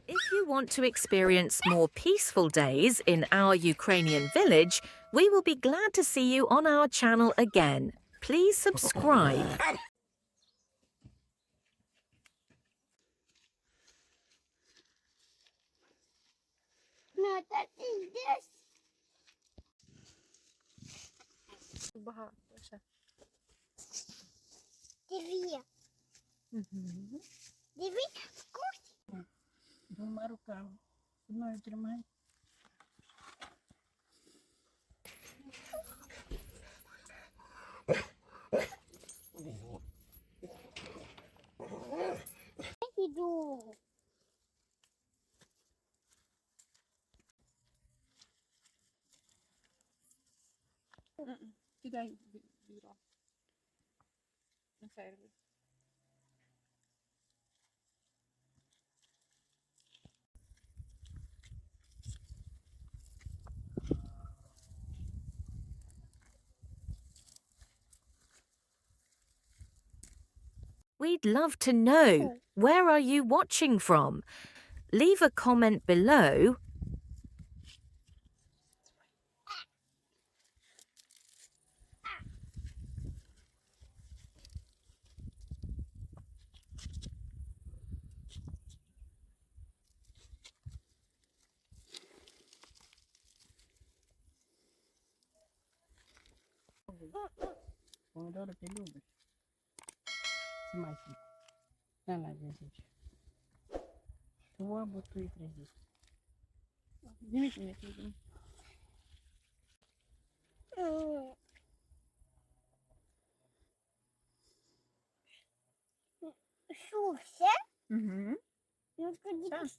If you want to experience more peaceful days in our Ukrainian village, we will be glad to see you on our channel again. Please subscribe. No, that is this. Багато ще. Диви. Диви. Двома руками. Одною тримай. Іду. Кидай відро. На сервіс. We'd love to know, where are you watching from? Leave a comment below. Помидори ти любиш. Смачно. На надіжніше. Того або ту і прийди. Зніміть мене сюди. Що, все? Угу. Ну, тоді Так.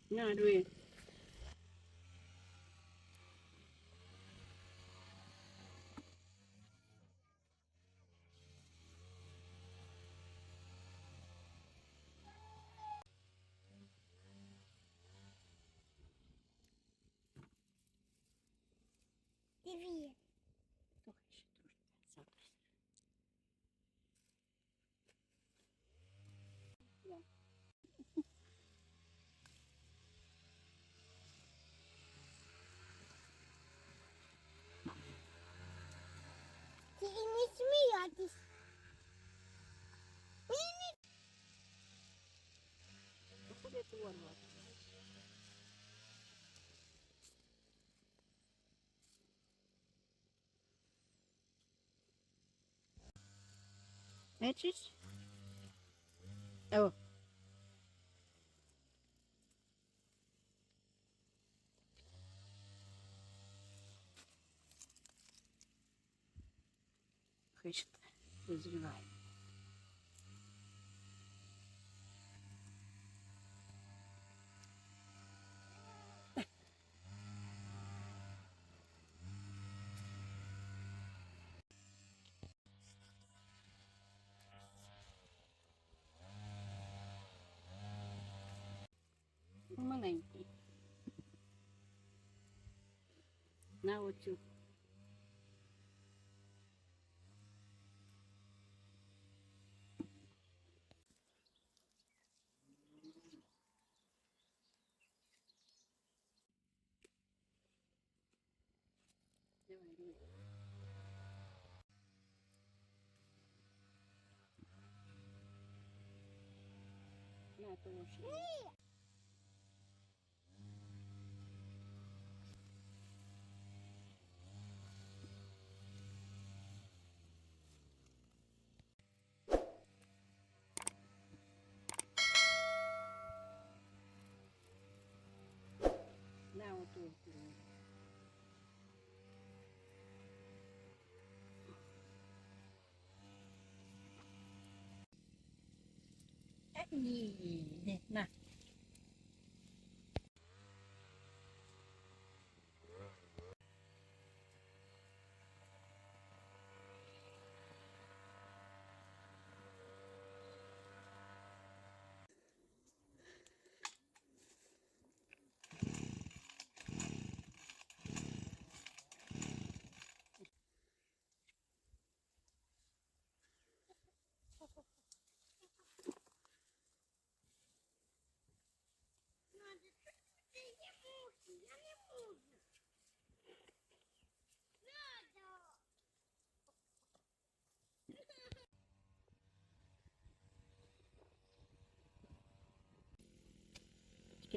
На, диви. диви. Трохи ще трошки. Сапись. Тільки не сміятись. Куди ти ворвати? Бачиш? О. Хочете, розривай. Маленький. На оцю. Давай, давай. На, того ще. Ні, на.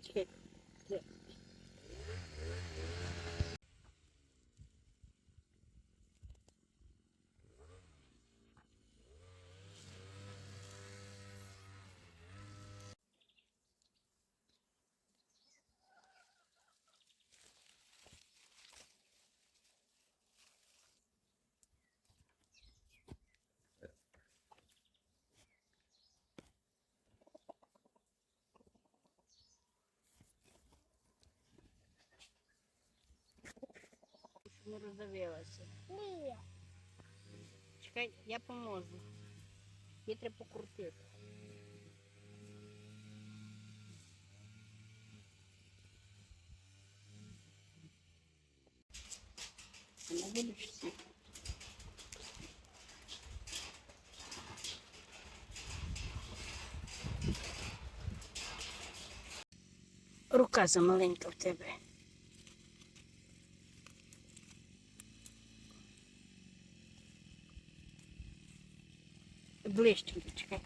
Чекай. Не роздавилася. Ні. Чекай, я поможу. Її треба покрутити. Не будеш всі. Рука замаленька в тебе. Ближче, чекай.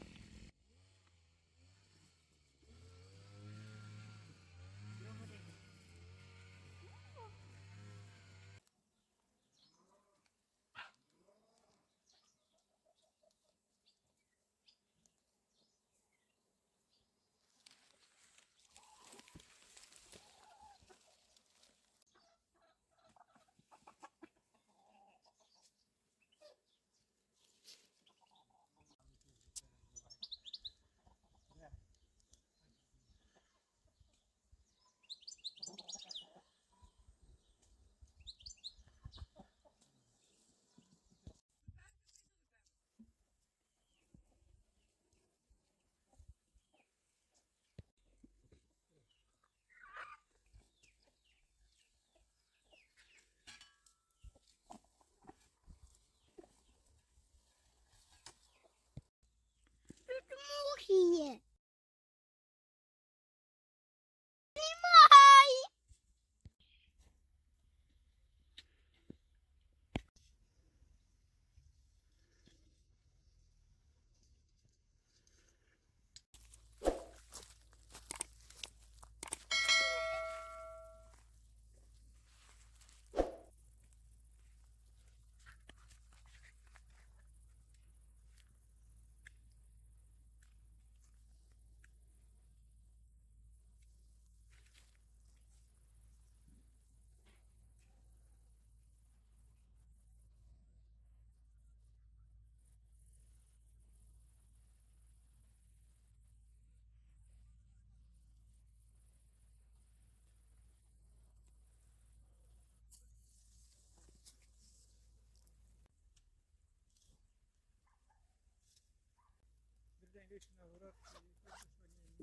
Тут мухи є.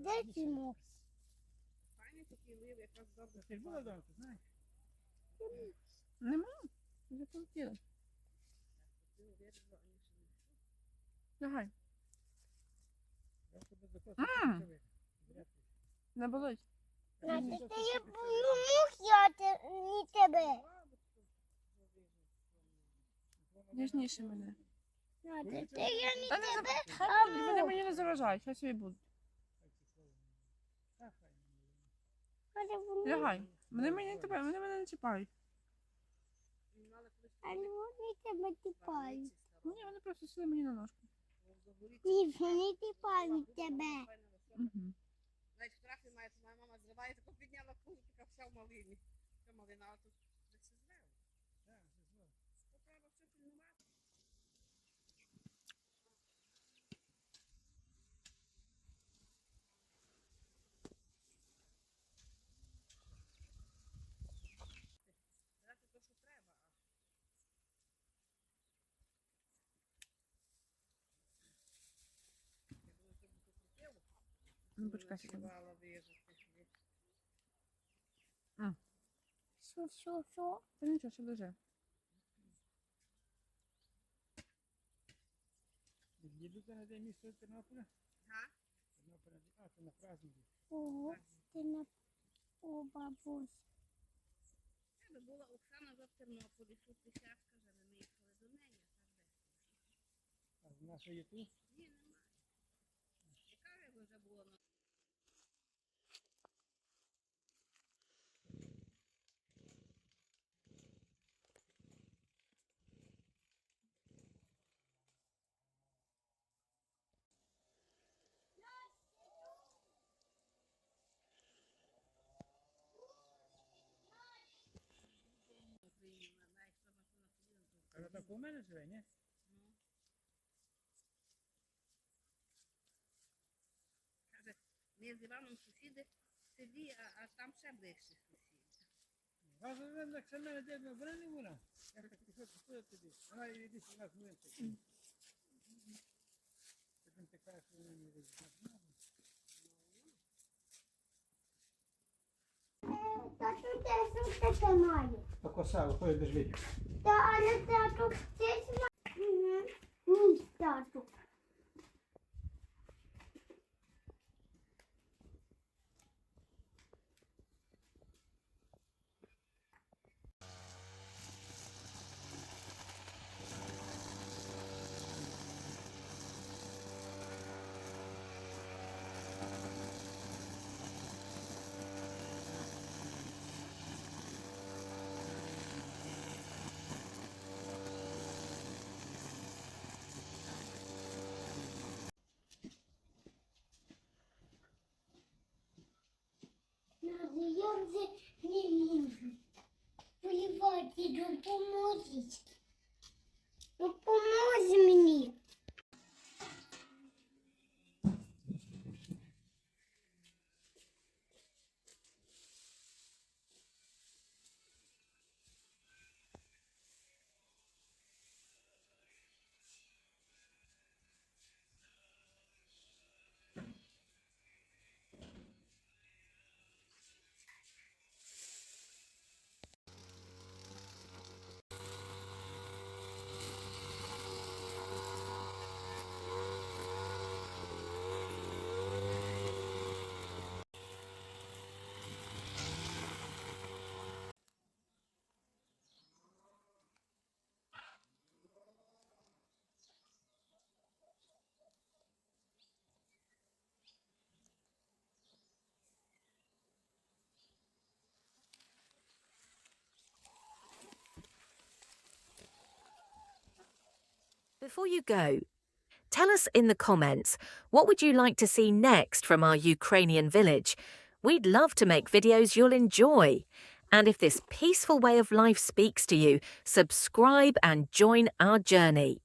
Де ці мухи? Файний такий лив, якраз добре. Ти ж була вдома, ти знаєш? Нема? Вже полетіла. Давай. Я в тебе запасу не Не болить. Настя, ти я бою мух, я не тебе. Ніжніше мене. Настя, ти я не Та не тебе, Хай а будуть, вони мух. мені не заважають, хай собі будуть. Лягай. Вони мене не чіпають. А вони тебе тіпають. Ні, вони просто сіли мені на ножку. Ні, вони тіпають тебе. Угу. Навіть фотографії мається, моя мама зриває, таку підняла кузу, така вся в малині. та малина, а тут десь звели. Так, це зло. То треба все пильнувати. Брати то, що треба, а я було це покрутило. Ну, почекай секунду. Насівала вижити. Що? Та нічого, ще лежи. Їдете на день міста Тернополя? Га? Тернополя, а, це на праздники. Ого, ти на о, бабусь. Тебе була Оксана за в Тернополі, тут десятка, вже ми їхали до неї, а так де? А в нашої є тут? Ні, немає. Яка його вже було на... Україні, знаєш, треба що на поділку. А так у мене живе, ні? Ну. Каже, ми з Іваном сусіди селі, а там ще ближче сусіди. Вас вже так само не дядь набрали вона. Я так пішов, пішов тобі. Вона йди у нас млинці. Потім ти кажеш, що вона не вийде. Тату, теж таке маю. Та коса, виходить до жвідів. Та, але тату, теж маю. Ні, тату. Я вже не можу. Воювати, допоможіть. Допоможи мені. Before you go, tell us in the comments, what would you like to see next from our Ukrainian village? We'd love to make videos you'll enjoy. And if this peaceful way of life speaks to you, subscribe and join our journey.